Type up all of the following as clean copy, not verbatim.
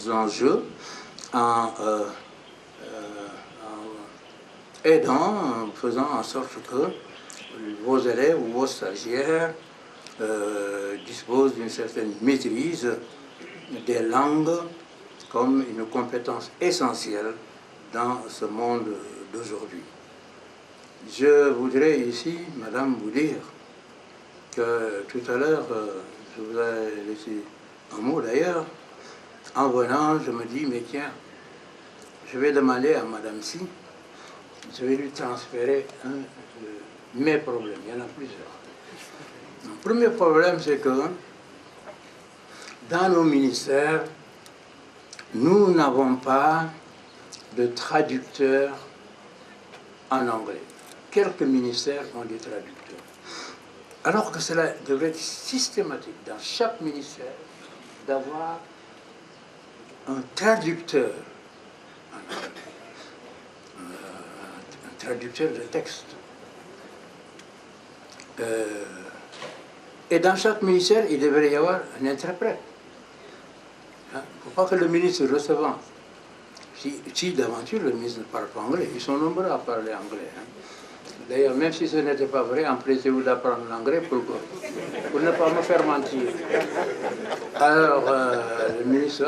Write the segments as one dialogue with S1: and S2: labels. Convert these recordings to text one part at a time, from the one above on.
S1: enjeux en aidant, en faisant en sorte que vos élèves ou vos stagiaires disposent d'une certaine maîtrise des langues comme une compétence essentielle dans ce monde d'aujourd'hui. Je voudrais ici, Madame, vous dire que tout à l'heure, je vous ai laissé un mot d'ailleurs, en venant, je me dis, mais tiens, je vais demander à Madame Si, je vais lui transférer mes problèmes, il y en a plusieurs. Le premier problème, c'est que dans nos ministères, nous n'avons pas de traducteurs en anglais. Quelques ministères ont des traducteurs. Alors que cela devrait être systématique dans chaque ministère d'avoir un traducteur en anglais. Un traducteur de texte. Et dans chaque ministère, il devrait y avoir un interprète. Il ne faut pas que le ministre recevant, si d'aventure le ministre ne parle pas anglais, ils sont nombreux à parler anglais. D'ailleurs, même si ce n'était pas vrai, empressez-vous d'apprendre l'anglais pour ne pas me faire mentir. Alors, le ministre,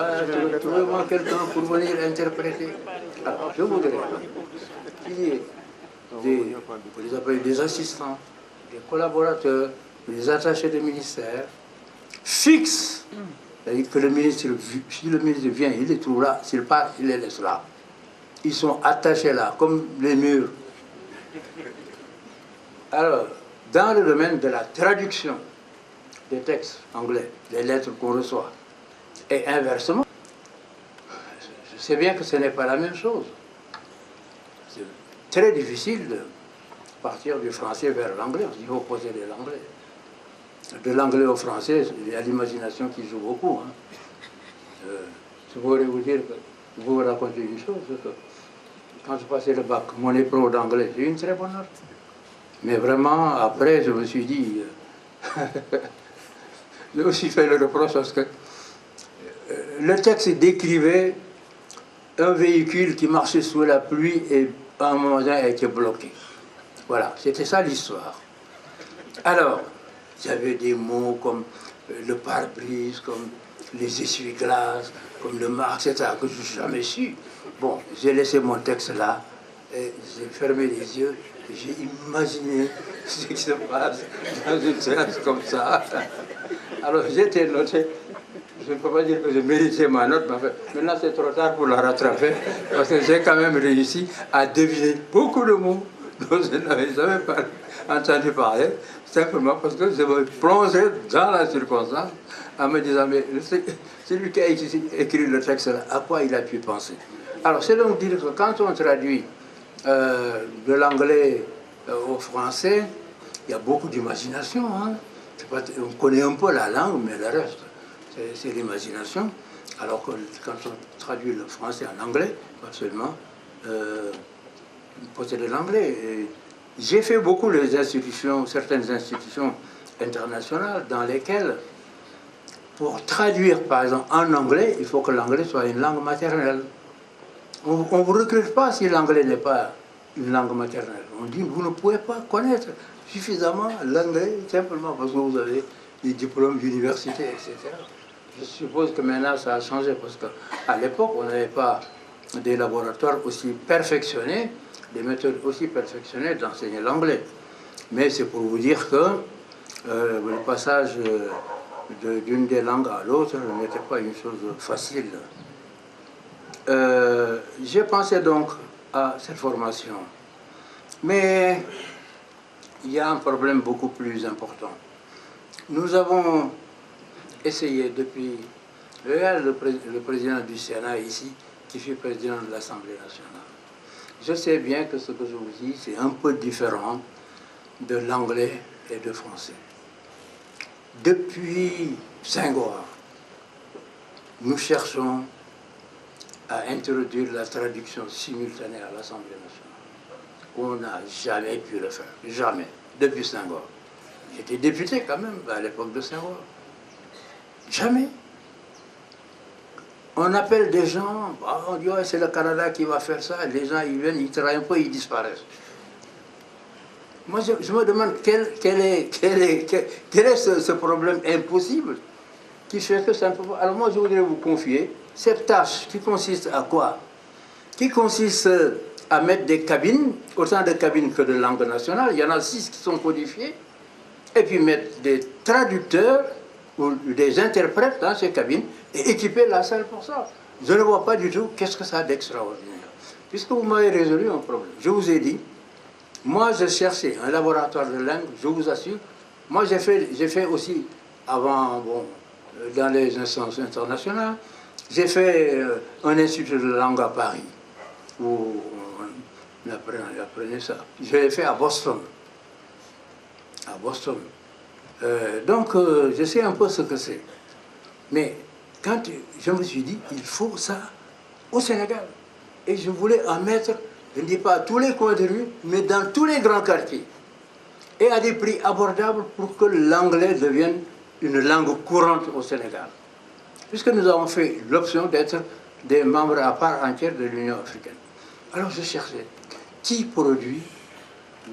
S1: trouvez-moi quelqu'un pour venir interpréter. Alors, je voudrais qu'il y ait vous les appelez des assistants, des collaborateurs, des attachés de ministère, fixes. C'est-à-dire que le ministre, si le ministre vient, il les trouve là, s'il part, il les laisse là. Ils sont attachés là, comme les murs. Alors, dans le domaine de la traduction des textes anglais, des lettres qu'on reçoit, et inversement, je sais bien que ce n'est pas la même chose. C'est très difficile de partir du français vers l'anglais, il faut posséder l'anglais. De l'anglais au français, il y a l'imagination qui joue beaucoup. Je voudrais vous dire, vous raconter une chose, que quand je passais le bac, mon épreuve d'anglais, j'ai eu une très bonne note. Mais vraiment, après, je me suis dit, j'ai aussi fait le reproche parce que le texte décrivait un véhicule qui marchait sous la pluie et à un moment donné a été bloqué. Voilà, c'était ça l'histoire. Alors, il y avait des mots comme le pare-brise, comme les essuie-glaces, comme le marque, etc., que je n'ai jamais su. Bon, j'ai laissé mon texte là, et j'ai fermé les yeux, et j'ai imaginé ce qui se passe dans une séance comme ça. Alors, j'étais noté. Je ne peux pas dire que j'ai mérité ma note, mais maintenant c'est trop tard pour la rattraper, parce que j'ai quand même réussi à deviner beaucoup de mots dont je n'avais jamais entendu parler, simplement parce que je me plongeais dans la circonstance en me disant, mais celui qui a écrit le texte là, à quoi il a pu penser? Alors c'est donc dire que quand on traduit de l'anglais au français, il y a beaucoup d'imagination. Hein? On connaît un peu la langue, mais le reste, c'est l'imagination. Alors que quand on traduit le français en anglais, absolument, posséder l'anglais. J'ai fait beaucoup les institutions, certaines institutions internationales dans lesquelles, pour traduire par exemple en anglais, il faut que l'anglais soit une langue maternelle. On ne vous recrute pas si l'anglais n'est pas une langue maternelle. On dit vous ne pouvez pas connaître suffisamment l'anglais simplement parce que vous avez des diplômes d'université, etc. Je suppose que maintenant ça a changé parce qu'à l'époque on n'avait pas des laboratoires aussi perfectionnés, des méthodes aussi perfectionnées d'enseigner l'anglais. Mais c'est pour vous dire que le passage d'une des langues à l'autre n'était pas une chose facile. J'ai pensé donc à cette formation. Mais il y a un problème beaucoup plus important. Nous avons essayé depuis... Regarde le président du Sénat ici, qui fut président de l'Assemblée nationale. Je sais bien que ce que je vous dis, c'est un peu différent de l'anglais et du français. Depuis Senghor, nous cherchons à introduire la traduction simultanée à l'Assemblée nationale. On n'a jamais pu le faire, jamais, depuis Senghor. J'étais député quand même à l'époque de Senghor. Jamais.
S2: On appelle des gens, on dit ouais, c'est le Canada qui va faire ça, les gens ils viennent, ils travaillent un peu, ils disparaissent. Moi je me demande quel est ce problème impossible qui fait que ça ne peut pas. Alors moi je voudrais vous confier cette tâche qui consiste à quoi? Qui consiste à mettre des cabines, autant de cabines que de langue nationale, il y en a 6 qui sont codifiées, et puis mettre des traducteurs ou des interprètes dans ces cabines et équiper la salle pour ça. Je ne vois pas du tout qu'est-ce que ça a d'extraordinaire. Puisque vous m'avez résolu un problème. Je vous ai dit, moi je cherchais un laboratoire de langue, je vous assure. Moi j'ai fait aussi, avant, bon, dans les instances internationales, j'ai fait un institut de langue à Paris, où on apprenait ça. Je l'ai fait à Boston. À Boston. Donc, je sais un peu ce que c'est. Mais quand je me suis dit, il faut ça au Sénégal. Et je voulais en mettre, je ne dis pas à tous les coins de rue, mais dans tous les grands quartiers. Et à des prix abordables pour que l'anglais devienne une langue courante au Sénégal. Puisque nous avons fait l'option d'être des membres à part entière de l'Union africaine. Alors je cherchais qui produit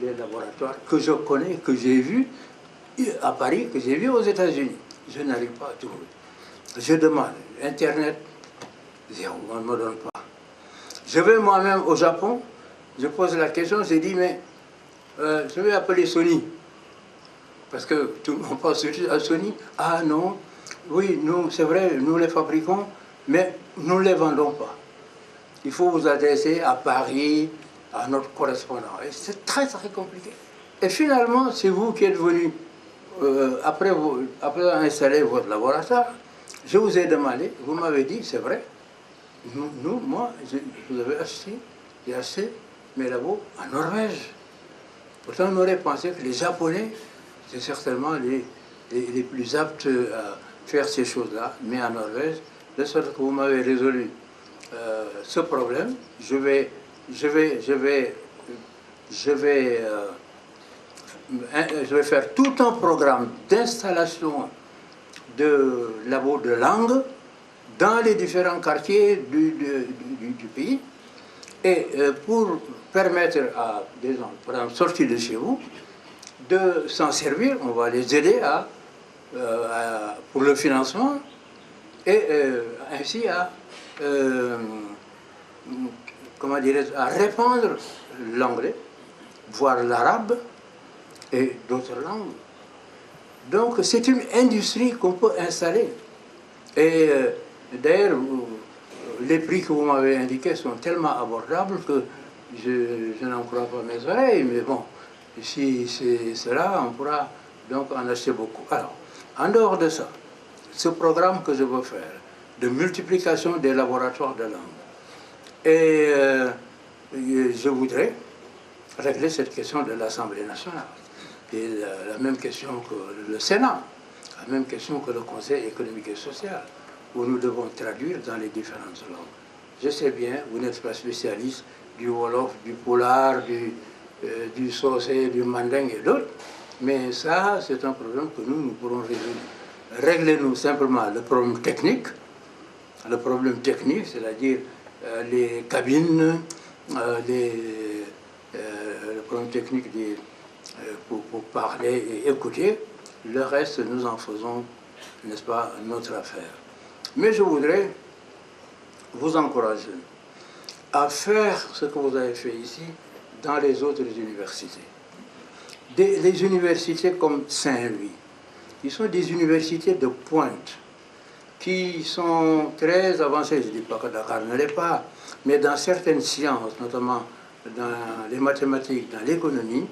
S2: les laboratoires que je connais, que j'ai vus à Paris, que j'ai vu aux États-Unis. Je n'arrive pas à trouver. Je demande, Internet, zéro, on ne me donne pas. Je vais moi-même au Japon, je pose la question, je dis, mais je vais appeler Sony. Parce que tout le monde pense à Sony. Ah non, oui, nous, c'est vrai, nous les fabriquons, mais nous ne les vendons pas. Il faut vous adresser à Paris, à notre correspondant. Et c'est très, très compliqué. Et finalement, c'est vous qui êtes venu. Après avoir installé votre laboratoire, je vous ai demandé, vous m'avez dit, c'est vrai, moi, vous avez acheté, j'ai acheté mes labos en Norvège. Pourtant, on aurait pensé que les Japonais, c'est certainement les plus aptes à faire ces choses-là, mais en Norvège, de sorte que vous m'avez résolu ce problème, je vais faire tout un programme d'installation de labos de langue dans les différents quartiers du pays. Et pour permettre à des gens, par exemple, sortis de chez vous, de s'en servir, on va les aider pour le financement et ainsi à répandre l'anglais, voire l'arabe et d'autres langues. Donc c'est une industrie qu'on peut installer. Et d'ailleurs, les prix que vous m'avez indiqués sont tellement abordables que je n'en crois pas mes oreilles, mais bon, si c'est cela, on pourra donc en acheter beaucoup. Alors, en dehors de ça, ce programme que je veux faire, de multiplication des laboratoires de langue, et je voudrais régler cette question de l'Assemblée nationale, et la même question que le Sénat, la même question que le Conseil économique et social, où nous devons traduire dans les différentes langues. Je sais bien, vous n'êtes pas spécialiste du Wolof, du Polar, du Sosé, du Manding et d'autres, mais ça, c'est un problème que nous pourrons résoudre. Réglez-nous simplement le problème technique, c'est-à-dire les cabines, le problème technique pour parler et écouter. Le reste, nous en faisons, n'est-ce pas, notre affaire. Mais je voudrais vous encourager à faire ce que vous avez fait ici dans les autres universités. Les universités comme Saint-Louis, qui sont des universités de pointe, qui sont très avancées. Je ne dis pas que Dakar ne l'est pas, mais dans certaines sciences, notamment dans les mathématiques, dans l'économie,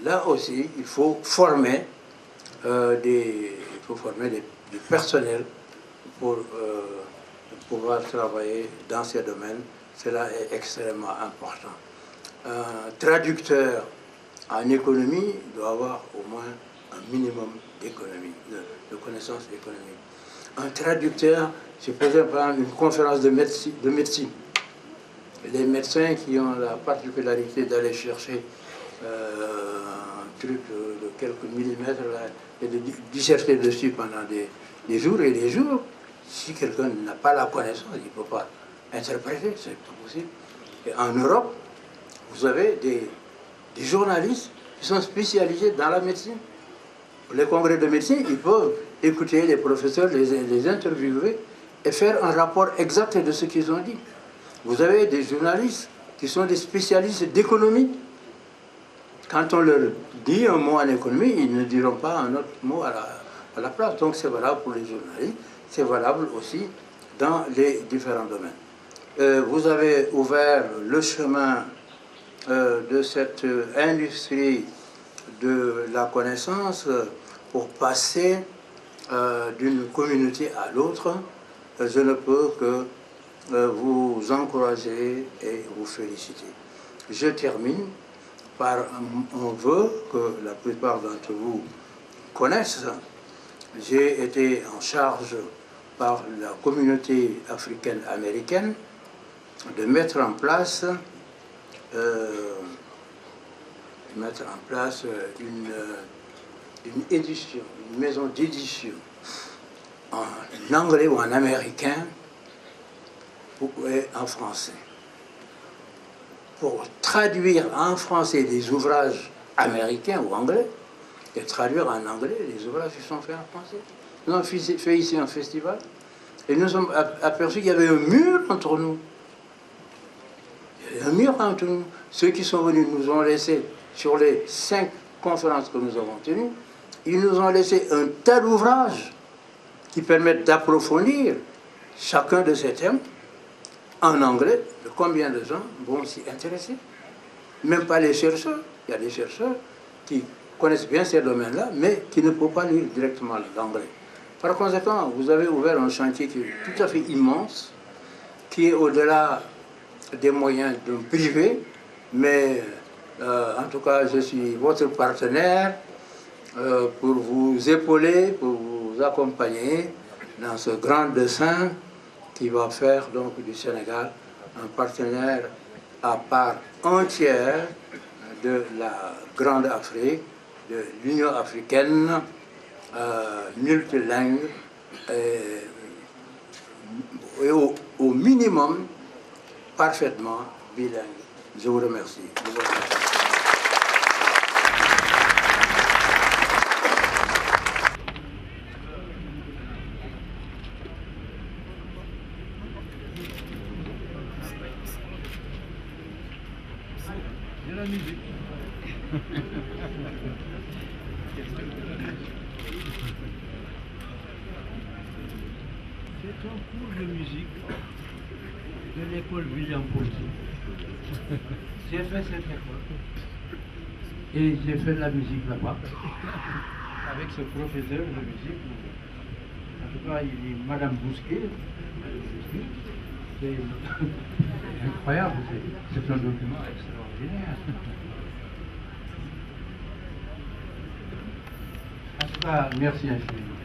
S2: là aussi, il faut former du personnel pour pouvoir travailler dans ces domaines. Cela est extrêmement important. Un traducteur en économie doit avoir au moins un minimum d'économie, de connaissances économiques. Un traducteur, je présente par exemple une conférence de médecine. Les médecins qui ont la particularité d'aller chercher un truc de quelques millimètres là, et de disserter dessus pendant des jours et des jours, Si quelqu'un n'a pas la connaissance, il ne peut pas interpréter, c'est pas possible. Et en Europe, vous avez des journalistes qui sont spécialisés dans la médecine. Les congrès de médecine, ils peuvent écouter les professeurs, les interviewer et faire un rapport exact de ce qu'ils ont dit. Vous avez des journalistes qui sont des spécialistes d'économie. Quand on leur dit un mot en économie, ils ne diront pas un autre mot à la place. Donc c'est valable pour les journalistes, c'est valable aussi dans les différents domaines. Vous avez ouvert le chemin de cette industrie de la connaissance pour passer d'une communauté à l'autre. Je ne peux que vous encourager et vous féliciter. Je termine par un vœu que la plupart d'entre vous connaissent. J'ai été en charge par la communauté africaine-américaine de mettre en place une édition, une maison d'édition en anglais ou en américain et en français, pour traduire en français des ouvrages américains ou anglais et traduire en anglais les ouvrages qui sont faits en français. Nous avons fait ici un festival et nous sommes aperçus qu'il y avait un mur entre nous. Il y avait un mur entre nous. Ceux qui sont venus nous ont laissé, sur les 5 conférences que nous avons tenues, ils nous ont laissé un tas d'ouvrages qui permettent d'approfondir chacun de ces thèmes en anglais. Combien de gens vont s'y intéresser? Même pas les chercheurs. Il y a des chercheurs qui connaissent bien ces domaines-là, mais qui ne peuvent pas lire directement l'anglais. Par conséquent, vous avez ouvert un chantier qui est tout à fait immense, qui est au-delà des moyens d'un privé, mais en tout cas, je suis votre partenaire pour vous épauler, pour vous accompagner dans ce grand dessein qui va faire donc du Sénégal un partenaire à part entière de la Grande Afrique, de l'Union africaine, multilingue et au minimum parfaitement bilingue. Je vous remercie.
S3: De la musique. C'est un cours de musique de l'école William Ponty. J'ai fait cette école et j'ai fait de la musique là-bas avec ce professeur de musique. En tout cas, il est Madame Bousquet. C'est incroyable, c'est un document extraordinaire. En tout cas, merci infiniment.